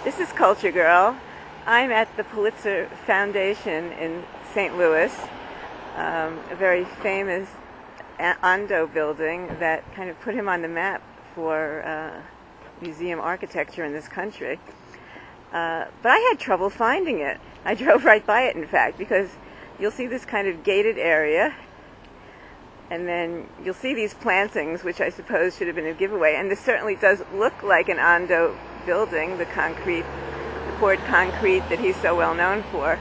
This is Culture Girl. I'm at the Pulitzer Foundation in St. Louis, a very famous Ando building that kind of put him on the map for museum architecture in this country. But I had trouble finding it. I drove right by it, in fact, because you'll see this kind of gated area, and then you'll see these plantings, which I suppose should have been a giveaway. And this certainly does look like an Ando building, the poured concrete that he's so well known for.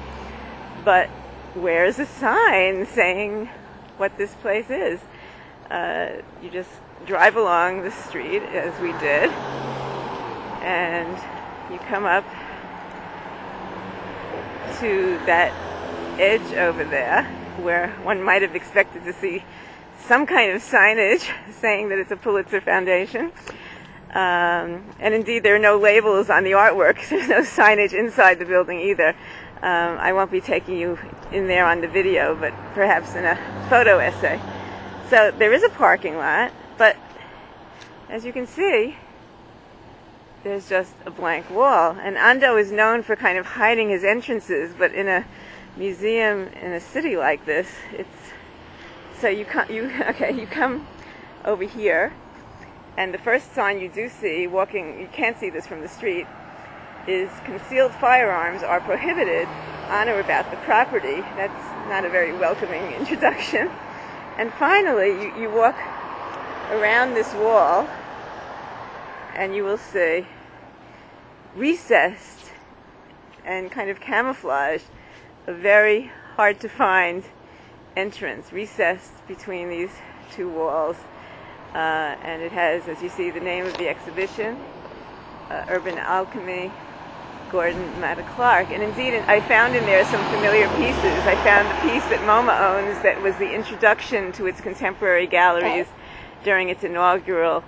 But where's a sign saying what this place is? You just drive along the street, as we did, and you come up to that edge over there where one might have expected to see some kind of signage saying that it's a Pulitzer Foundation. And indeed, there are no labels on the artwork. There's no signage inside the building either. I won't be taking you in there on the video, but perhaps in a photo essay. So there is a parking lot, but as you can see, there's just a blank wall. And Ando is known for kind of hiding his entrances, but in a museum in a city like this, you come over here, and the first sign you do see walking, you can't see this from the street, is concealed firearms are prohibited on or about the property. That's not a very welcoming introduction. And finally, you walk around this wall, and you will see recessed and kind of camouflaged a very hard to find entrance, recessed between these two walls. And it has, as you see, the name of the exhibition, Urban Alchemy, Gordon Matta Clark. And indeed, I found in there some familiar pieces. I found the piece that MoMA owns that was the introduction to its contemporary galleries during its inaugural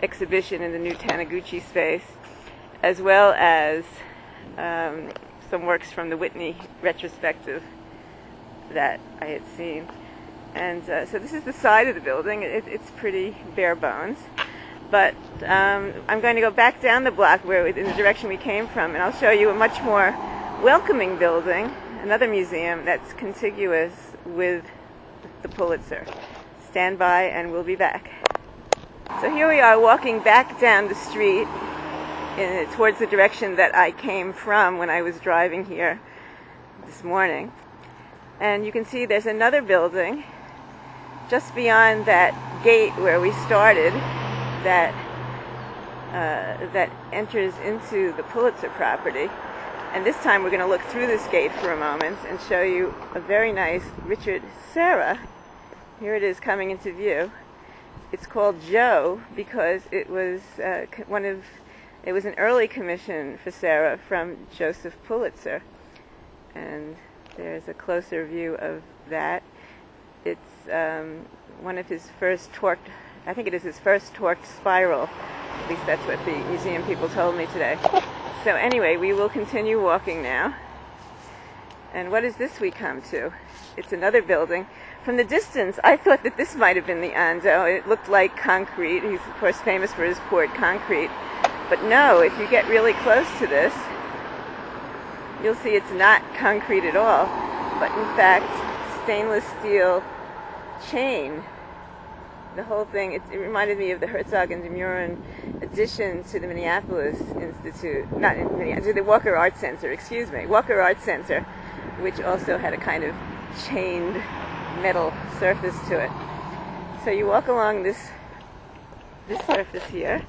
exhibition in the new Taniguchi space, as well as some works from the Whitney retrospective that I had seen. And so this is the side of the building. It's pretty bare bones. But I'm going to go back down the block in the direction we came from, and I'll show you a much more welcoming building, another museum that's contiguous with the Pulitzer. Stand by and we'll be back. So here we are walking back down the street towards the direction that I came from when I was driving here this morning. And you can see there's another building just beyond that gate where we started that enters into the Pulitzer property. And this time we're going to look through this gate for a moment and show you a very nice Richard Serra. Here it is coming into view. It's called Joe because it was it was an early commission for Serra from Joseph Pulitzer. And there's a closer view of that. It's one of his first torqued, I think it is his first torqued spiral. At least that's what the museum people told me today. So anyway, we will continue walking now. And what is this we come to? It's another building. From the distance, I thought that this might have been the Ando. It looked like concrete. He's, of course, famous for his poured concrete. But no, if you get really close to this, you'll see it's not concrete at all, but in fact, stainless steel chain. The whole thing, it reminded me of the Herzog and de Meuron addition to the Minneapolis Institute, not in Minneapolis, to the Walker Art Center, Walker Art Center, which also had a kind of chained metal surface to it. So you walk along this surface here,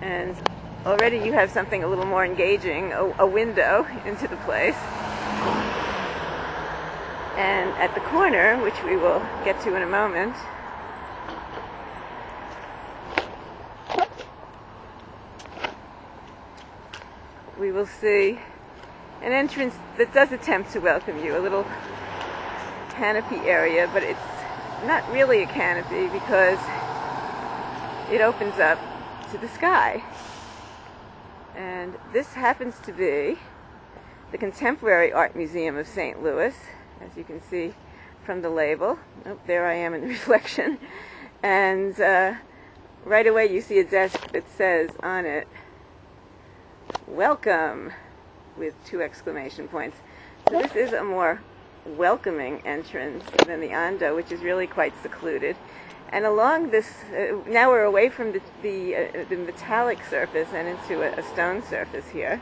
and already you have something a little more engaging, a window into the place. And at the corner, which we will get to in a moment, we will see an entrance that does attempt to welcome you, a little canopy area, but it's not really a canopy because it opens up to the sky. And this happens to be the Contemporary Art Museum of St. Louis, as you can see from the label. Oh, there I am in the reflection. And right away you see a desk that says on it, welcome, with 2 exclamation points. So this is a more welcoming entrance than the Ando, which is really quite secluded. And along this, now we're away from the metallic surface and into a stone surface here.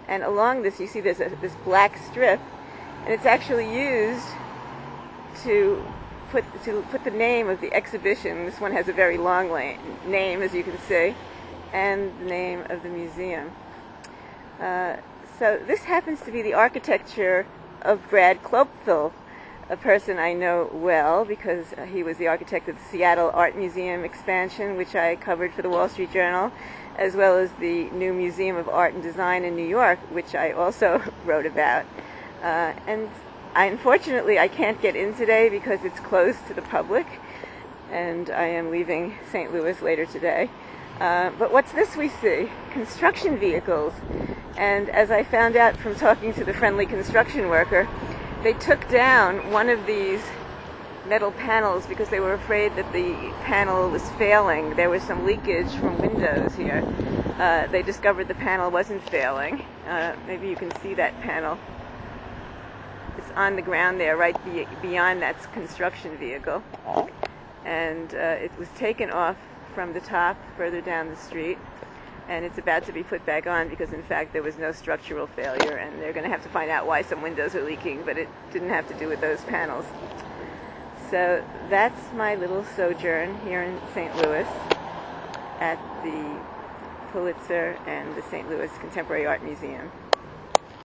And along this, you see there's this black strip, and it's actually used to put the name of the exhibition. This one has a very long name, as you can see, and the name of the museum. So this happens to be the architecture of Brad Cloepfil, a person I know well because he was the architect of the Seattle Art Museum expansion, which I covered for the Wall Street Journal, as well as the new Museum of Art and Design in New York, which I also wrote about. And unfortunately, I can't get in today because it's closed to the public, and I am leaving St. Louis later today. But what's this we see? Construction vehicles. And as I found out from talking to the friendly construction worker, they took down one of these metal panels because they were afraid that the panel was failing. There was some leakage from windows here. They discovered the panel wasn't failing. Maybe you can see that panel. It's on the ground there, right beyond that construction vehicle. And it was taken off from the top further down the street, and it's about to be put back on because in fact there was no structural failure, and they're going to have to find out why some windows are leaking, but it didn't have to do with those panels. So that's my little sojourn here in St. Louis at the Pulitzer and the St. Louis Contemporary Art Museum.